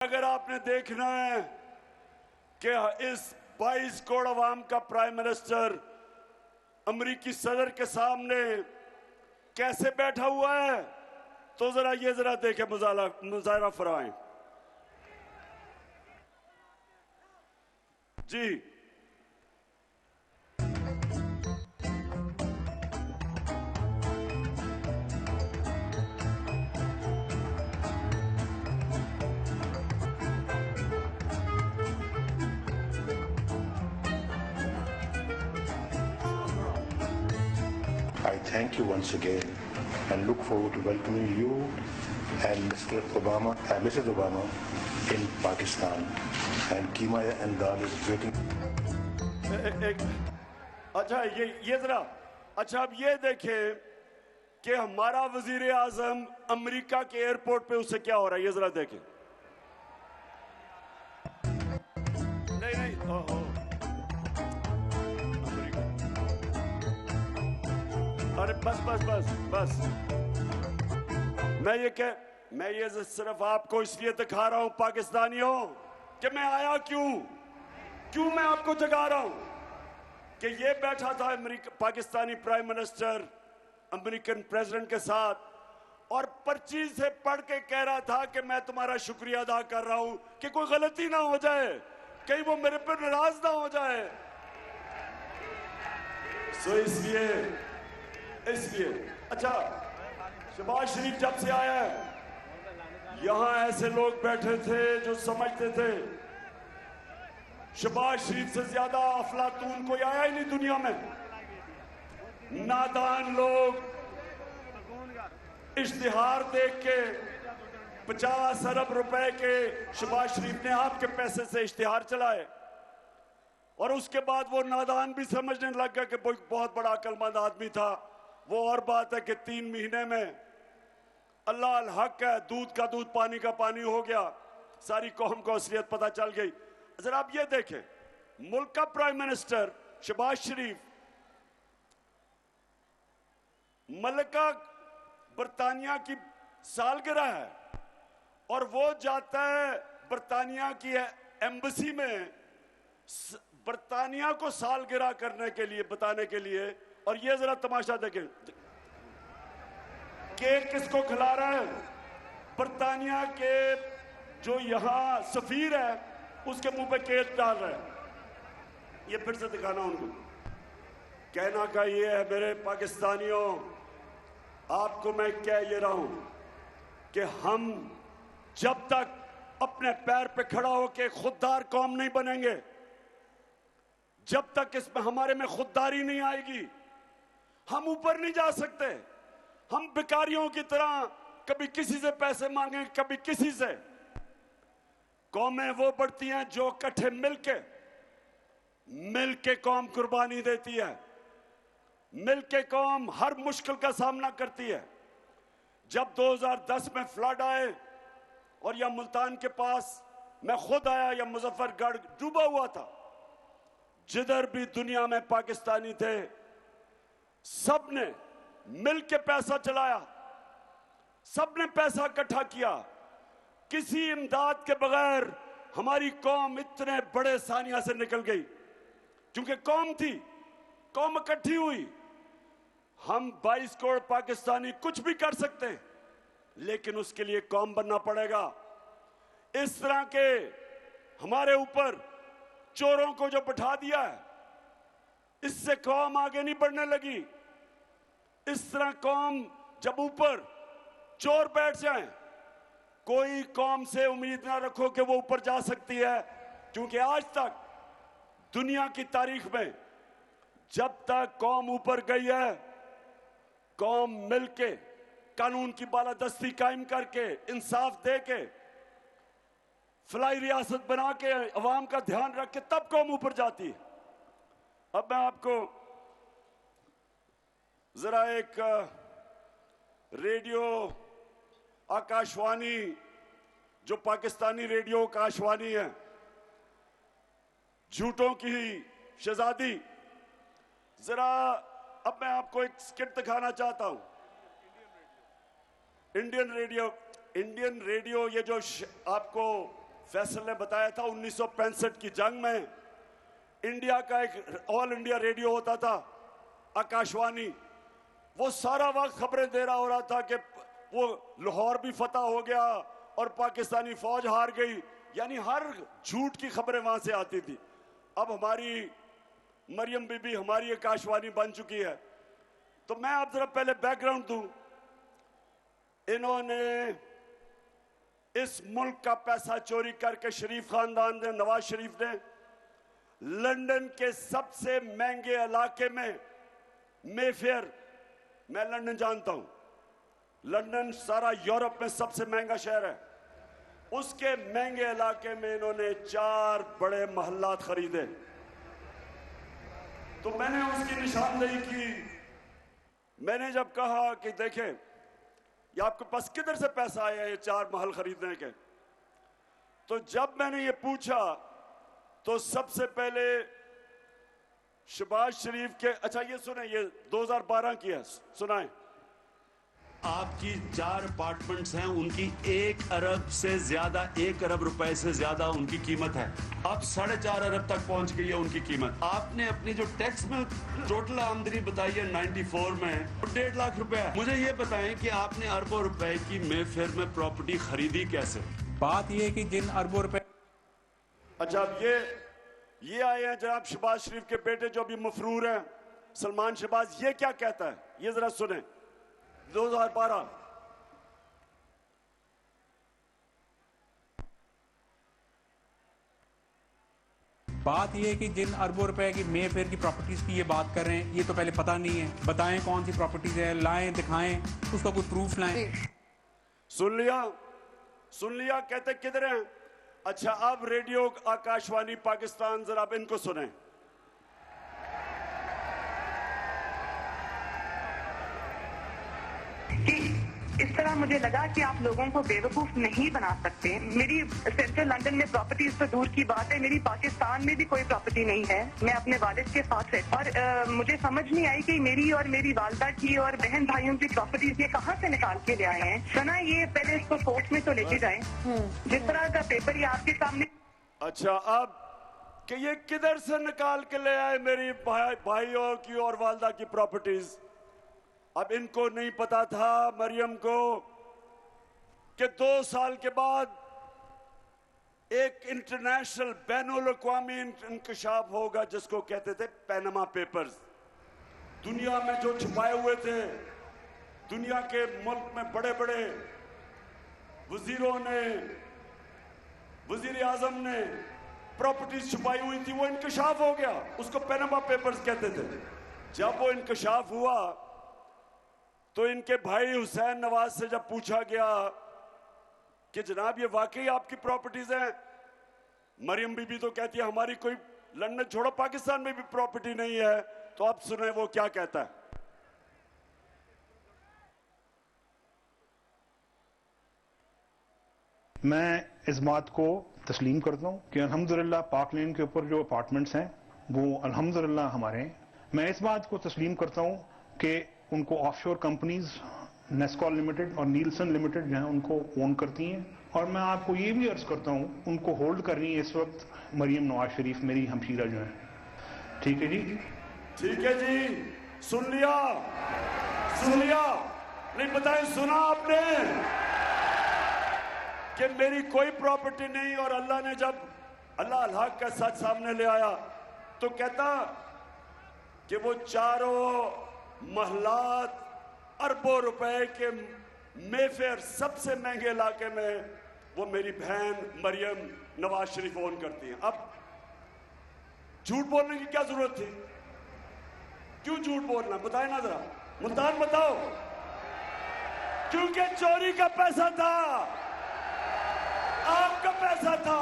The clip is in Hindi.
अगर आपने देखना है कि इस 22 करोड़ अवाम का प्राइम मिनिस्टर अमेरिकी सदर के सामने कैसे बैठा हुआ है, तो जरा देखें, मुजाहरा फरमाएं जी। I thank you once again and look forward to welcoming you and Mr. Obama and Mrs. Obama in Pakistan. And Keema and Dal is waiting. अच्छा ये जरा अच्छा अब ये देखें कि हमारा वजीर आजम अमेरिका के एयरपोर्ट पे उससे क्या हो रहा है, ये जरा देखें। नहीं ओहो अरे बस मैं ये सिर्फ आपको इसलिए दिखा रहा हूं पाकिस्तानियों कि मैं आया क्यों मैं आपको जगा रहा हूं कि ये बैठा था Pakistani prime minister American president के साथ और पर्ची से पढ़ के कह रहा था कि मैं तुम्हारा शुक्रिया अदा कर रहा हूं कि कोई गलती ना हो जाए, कहीं वो मेरे पर नाराज ना हो जाए। सो इसलिए अच्छा शहबाज शरीफ जब से आया है यहां ऐसे लोग बैठे थे जो समझते थे शहबाज शरीफ से ज्यादा अफलातून कोई आया ही नहीं दुनिया में। नादान लोग इश्तिहार देख के 50 अरब रुपए के शहबाज शरीफ ने आपके पैसे से इश्तिहार चलाए और उसके बाद वो नादान भी समझने लग गया कि बहुत बड़ा अक्लमंद आदमी था। वो और बात है कि 3 महीने में अल्लाह अल हक है, दूध का दूध पानी का पानी हो गया, सारी कौम को असलियत पता चल गई। जरा आप ये देखें, मुल्क का प्राइम मिनिस्टर शहबाज शरीफ मलिका बरतानिया की सालगिरह है और वो जाता है बरतानिया की एम्बेसी में बरतानिया को सालगिरह करने के लिए, बताने के लिए। और ये जरा तमाशा देखें, केक किसको खिला रहा है? बरतानिया के जो यहां सफीर है उसके मुंह पे केक डाल रहा है। ये फिर से दिखाना उनको, कहना का ये है मेरे पाकिस्तानियों, आपको मैं कह ये रहा हूं कि हम जब तक अपने पैर पे खड़ा होकर खुददार कौम नहीं बनेंगे, जब तक इसमें हमारे में खुददारी नहीं आएगी, हम ऊपर नहीं जा सकते। हम भिखारियों की तरह कभी किसी से पैसे मांगे, कभी किसी से। कौमें वो बढ़ती हैं जो इकट्ठे मिलके कौम कुर्बानी देती है, मिलके कौम हर मुश्किल का सामना करती है। जब 2010 में फ्लड आए और या मुल्तान के पास मैं खुद आया, या मुजफ्फरगढ़ डूबा हुआ था, जिधर भी दुनिया में पाकिस्तानी थे सबने मिलके पैसा चलाया, सबने पैसा इकट्ठा किया। किसी इमदाद के बगैर हमारी कौम इतने बड़े सानिया से निकल गई, क्योंकि कौम थी, कौम इकट्ठी हुई। हम 22 करोड़ पाकिस्तानी कुछ भी कर सकते हैं, लेकिन उसके लिए कौम बनना पड़ेगा। इस तरह के हमारे ऊपर चोरों को जो बिठा दिया है, इससे कौम आगे नहीं बढ़ने लगी। इस तरह कौम जब ऊपर चोर बैठ जाए, कोई कौम से उम्मीद ना रखो कि वो ऊपर जा सकती है, क्योंकि आज तक दुनिया की तारीख में जब तक कौम ऊपर गई है, कौम मिलके कानून की बालादस्ती कायम करके, इंसाफ दे के, फलाई रियासत बना के, अवाम का ध्यान रख के, तब कौम ऊपर जाती है। अब मैं आपको जरा एक रेडियो आकाशवाणी, जो पाकिस्तानी रेडियो आकाशवाणी है, झूठों की शहजादी, जरा अब मैं आपको एक स्किट दिखाना चाहता हूं। इंडियन रेडियो ये जो आपको फैसल ने बताया था 1965 की जंग में इंडिया का एक ऑल इंडिया रेडियो होता था, आकाशवाणी, वो सारा वक्त खबरें दे रहा हो रहा था कि वो लाहौर भी फतह हो गया और पाकिस्तानी फौज हार गई, यानी हर झूठ की खबरें वहां से आती थी। अब हमारी मरियम बीबी हमारी आकाशवाणी बन चुकी है। तो मैं आप जरा पहले बैकग्राउंड दूं। इन्होंने इस मुल्क का पैसा चोरी करके शरीफ खानदान ने, नवाज शरीफ ने, लंदन के सबसे महंगे इलाके में, मेफेयर, मैं लंदन जानता हूं, लंदन सारा यूरोप में सबसे महंगा शहर है, उसके महंगे इलाके में इन्होंने 4 बड़े महल्लात खरीदे। तो मैंने उसकी निशानदेही की। मैंने जब कहा कि देखें ये आपके पास किधर से पैसा आया ये 4 महल खरीदने के, तो जब मैंने ये पूछा तो सबसे पहले शहबाज शरीफ के, अच्छा ये सुने, ये 2012 की है, सुनाएं। आपकी 4 अपार्टमेंट्स हैं, उनकी 1 अरब से ज्यादा, 1 अरब रुपए से ज्यादा उनकी कीमत है। अब 4.5 अरब तक पहुंच गई है उनकी कीमत। आपने अपनी जो टैक्स में टोटल आमदनी बताई है 94 में 1.5 लाख रुपए है। मुझे ये बताएं कि आपने अरबों रुपए की मेफेयर में प्रॉपर्टी खरीदी कैसे? बात ये है कि जिन अरबों रुपए, अच्छा अब ये आए हैं जनाब शहबाज शरीफ के बेटे जो अभी मफरूर हैं, सलमान शहबाज, ये क्या कहता है, ये जरा सुने। 2012 बात ये है कि जिन अरबों रुपए की मेफेयर की प्रॉपर्टीज की ये बात कर रहे हैं, ये तो पहले पता नहीं है। बताएं कौन सी प्रॉपर्टीज है, लाएं, दिखाएं, उसका कोई प्रूफ लाएं। सुन लिया, कहते किधर हैं? अच्छा अब रेडियो आकाशवाणी पाकिस्तान, जरा अब इनको सुने। कि इस तरह मुझे लगा कि आप लोगों को बेवकूफ नहीं बना सकते। मेरी सेंट्रल लंदन में प्रॉपर्टीज तो दूर की बात है, मेरी पाकिस्तान में भी कोई प्रॉपर्टी नहीं है। मैं अपने वालिद के साथ रहती और मुझे समझ नहीं आई कि मेरी और मेरी वालदा की और बहन भाइयों की प्रॉपर्टीज ये कहाँ से निकाल के ले आए हैं। सुना ये पहले इसको कोर्ट में तो लेके जाए, जिस तरह का पेपर ये आपके सामने। अच्छा अब कि ये किधर से निकाल के ले आए मेरी भाइयों की और वालदा की प्रॉपर्टीज? अब इनको नहीं पता था मरियम को कि 2 साल के बाद एक इंटरनेशनल बैनुल-अक़वामी इंकशाफ होगा जिसको कहते थे पैनामा पेपर्स। दुनिया में जो छुपाए हुए थे, दुनिया के मुल्क में बड़े बड़े वजीरों ने, वजीर आजम ने प्रॉपर्टीज छुपाई हुई थी, वो इंकशाफ हो गया, उसको पैनामा पेपर्स कहते थे। जब वो इंकशाफ हुआ तो इनके भाई हुसैन नवाज से जब पूछा गया कि जनाब ये वाकई आपकी प्रॉपर्टीज हैं, मरियम बीबी तो कहती है हमारी कोई लंदन छोड़ो पाकिस्तान में भी प्रॉपर्टी नहीं है। तो अब सुने वो क्या कहता है। मैं इस बात को तस्लीम करता हूँ कि अल्हम्दुलिल्लाह पाक लेन के ऊपर जो अपार्टमेंट्स हैं वो अल्हम्दुलिल्लाह हमारे हैं। मैं इस बात को तस्लीम करता हूँ कि उनको ऑफशोर कंपनीज नेस्कॉल लिमिटेड और नीलसन लिमिटेड जो है उनको ओन करती हैं। और मैं आपको ये भी अर्ज करता हूँ उनको होल्ड कर रही है इस वक्त मरियम नवाज शरीफ, मेरी हमशीरा जो है। ठीक है जी, ठीक है जी, सुन लिया, नहीं बताए, सुना आपने कि मेरी कोई प्रॉपर्टी नहीं। और अल्लाह ने जब अल्लाह का सच सामने ले आया तो कहता कि वो 4 महलात अरबों रुपए के मेफेयर सबसे महंगे इलाके में वो मेरी बहन मरियम नवाज शरीफ ओन करती हैं। अब झूठ बोलने की क्या जरूरत थी? क्यों झूठ बोलना, बताए ना जरा, मुल्तान बताओ। क्योंकि चोरी का पैसा था, आपका पैसा था।